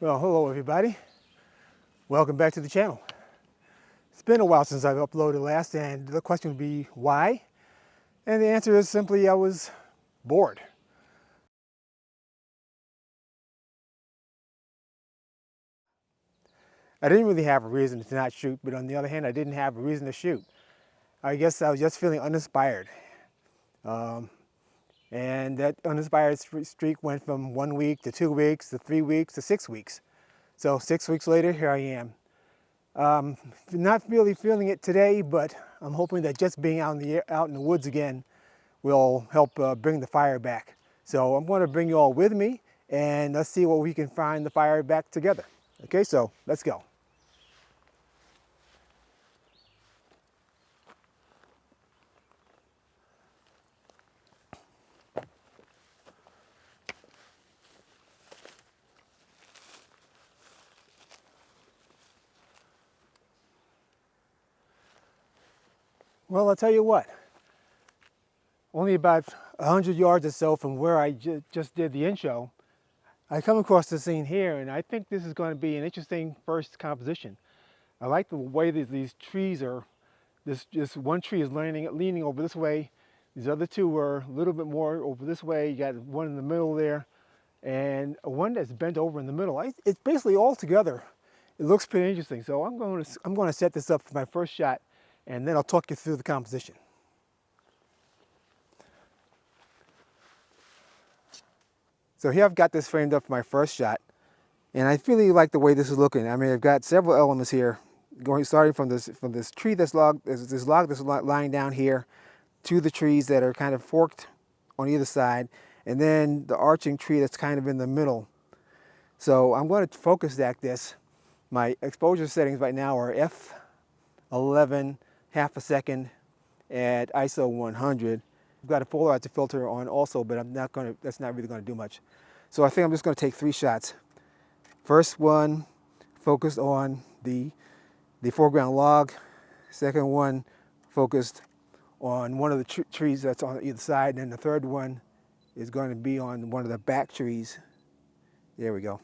Well, hello everybody. Welcome back to the channel. It's been a while since I've uploaded last, and the question would be why? And the answer is simply I was bored. I didn't really have a reason to not shoot, but on the other hand, I didn't have a reason to shoot. I guess I was just feeling uninspired. And that uninspired streak went from 1 week to 2 weeks to 3 weeks to 6 weeks. So 6 weeks later, here I am. Not really feeling it today, but I'm hoping that just being out in the woods again will help bring the fire back. So I'm going to bring you all with me, and let's see what we can find the fire back together. Okay, so let's go. Well, I'll tell you what, only about 100 yards or so from where I just did the intro, I come across the scene here, and I think this is going to be an interesting first composition. I like the way that these trees are, this one tree is leaning over this way, these other two are a little bit more over this way, you got one in the middle there, and one that's bent over in the middle. It's basically all together. It looks pretty interesting, so I'm going to set this up for my first shot, and then I'll talk you through the composition. So here I've got this framed up for my first shot, and I really like the way this is looking. I mean, I've got several elements here, starting from this tree this log that's lying down here, to the trees that are kind of forked on either side, and then the arching tree that's kind of in the middle. So I'm going to focus stack this. My exposure settings right now are f11, half a second at ISO 100. I've got a polarizer filter on also, but that's not really going to do much. So I think I'm just going to take 3 shots. First one focused on the foreground log. Second one focused on one of the trees that's on either side. And then the third one is going to be on one of the back trees. There we go.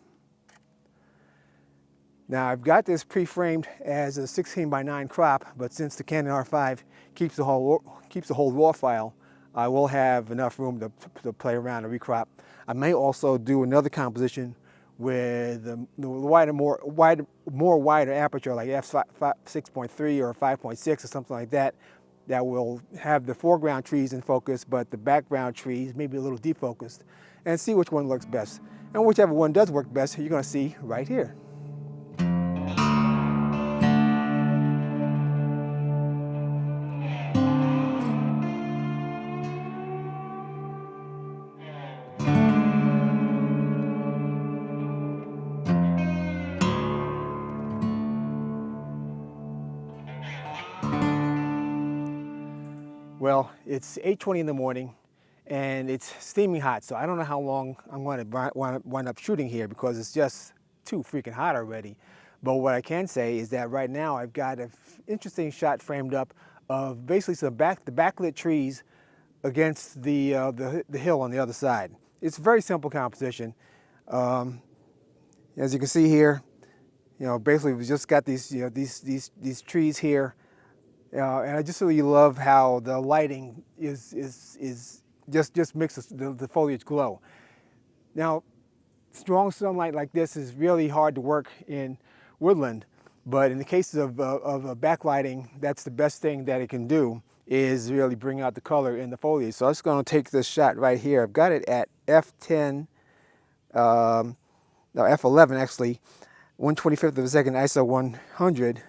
Now I've got this pre-framed as a 16:9 crop, but since the Canon R5 keeps the whole RAW file, I will have enough room to play around and recrop. I may also do another composition with the wider aperture, like f6.3 or 5.6 or something like that, that will have the foreground trees in focus, but the background trees maybe a little defocused, and see which one looks best. And whichever one does work best, you're going to see right here. Well, it's 8:20 in the morning, and it's steaming hot, so I don't know how long I'm going to wind up shooting here because it's just too freaking hot already. But what I can say is that right now I've got an interesting shot framed up of basically the backlit trees against the hill on the other side. It's a very simple composition. As you can see here, basically we've just got these these trees here. And I just really love how the lighting just makes the foliage glow. Now, strong sunlight like this is really hard to work in woodland, but in the case of backlighting, that's the best thing that it can do, is really bring out the color in the foliage. So I'm just going to take this shot right here. I've got it at f10, no, f11 actually, 1/25 of a second, ISO 100.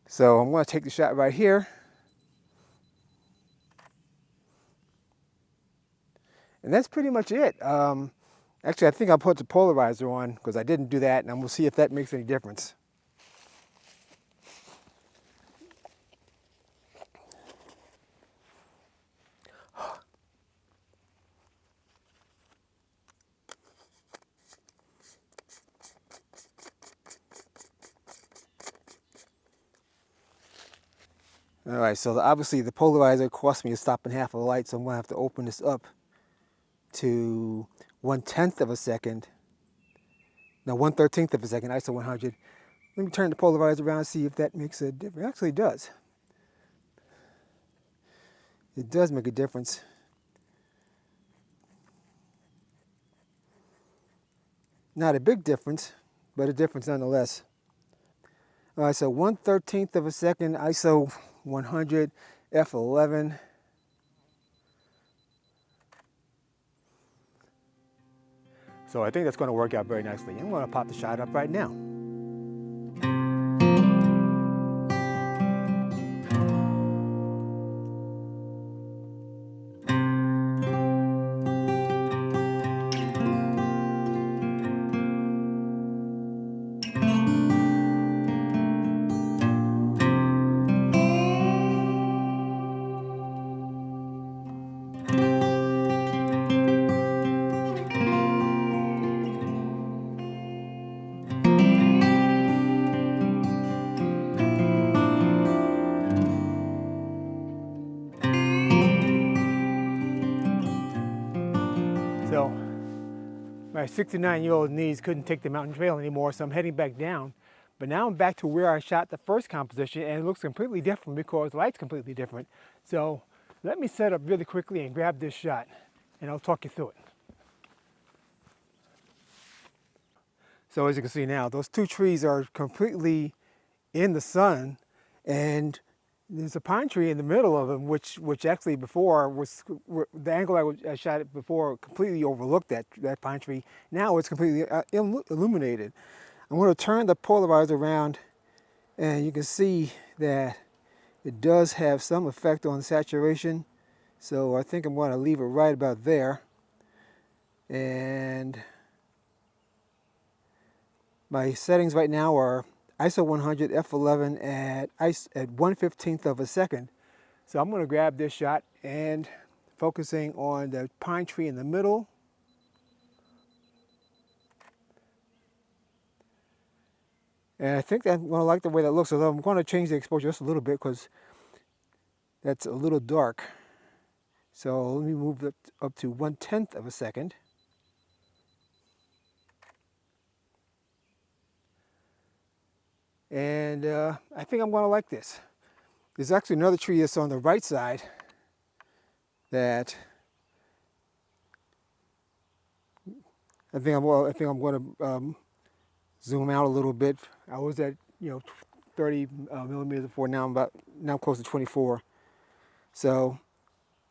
So I'm going to take the shot right here. And that's pretty much it. Actually, I think I'll put the polarizer on because I didn't do that, and we'll see if that makes any difference. All right, so obviously the polarizer cost me a stop and a half of the light, so I'm going to have to open this up to 1/10 of a second Now 1/13 of a second, ISO 100. Let me turn the polarizer around and see if that makes a difference. Actually, it does. It does make a difference. Not a big difference, but a difference nonetheless. All right, so 1/13 of a second, ISO 100, f11. So I think that's going to work out very nicely. I'm going to pop the shot up right now. So my 69-year-old knees couldn't take the mountain trail anymore, so I'm heading back down. But now I'm back to where I shot the first composition, and it looks completely different because the light's completely different. So let me set up really quickly and grab this shot, and I'll talk you through it. So as you can see now, those two trees are completely in the sun, and there's a pine tree in the middle of them, which actually before was, the angle I shot it before completely overlooked that pine tree. Now it's completely illuminated. I'm going to turn the polarizer around, and you can see that it does have some effect on saturation. So I think I'm going to leave it right about there. And my settings right now are ISO 100 f11 at 1/15 of a second. So I'm going to grab this shot and focusing on the pine tree in the middle. And I think that I'm going to like the way that looks, although I'm going to change the exposure just a little bit because that's a little dark. So let me move it up to 1/10 of a second. And I think I'm going to like this. There's actually another tree that's on the right side that I think I'm going to zoom out a little bit. I was at 30 millimeters before. Now I'm close to 24. So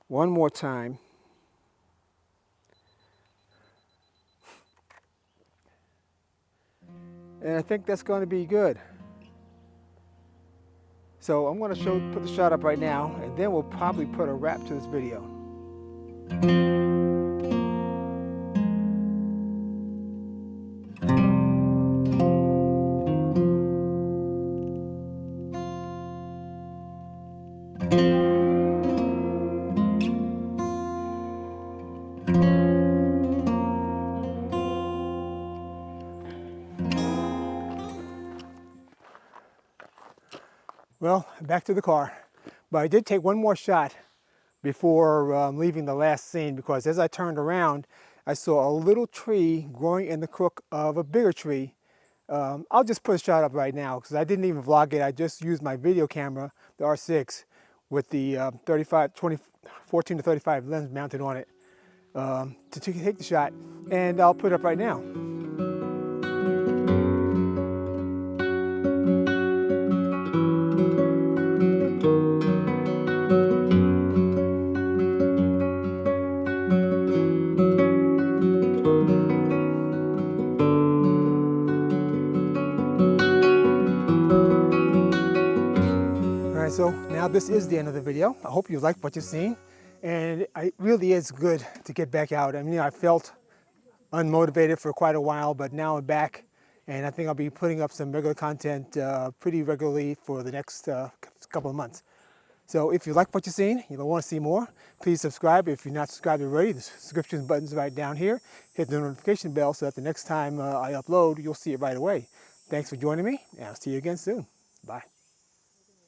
one more time. And I think that's going to be good. So I'm going to put the shot up right now, and then we'll probably put a wrap to this video. Well, back to the car. But I did take one more shot before leaving the last scene, because as I turned around, I saw a little tree growing in the crook of a bigger tree. I'll just put a shot up right now because I didn't even vlog it. I just used my video camera, the R6, with the 14 to 35 lens mounted on it to take the shot, and I'll put it up right now. So now this is the end of the video. I hope you liked what you've seen, and it really is good to get back out. I mean, I felt unmotivated for quite a while, but now I'm back, and I think I'll be putting up some regular content pretty regularly for the next couple of months. So if you like what you've seen, you want to see more, please subscribe. If you're not subscribed already, the subscription button's right down here. Hit the notification bell so that the next time I upload, you'll see it right away. Thanks for joining me, and I'll see you again soon. Bye.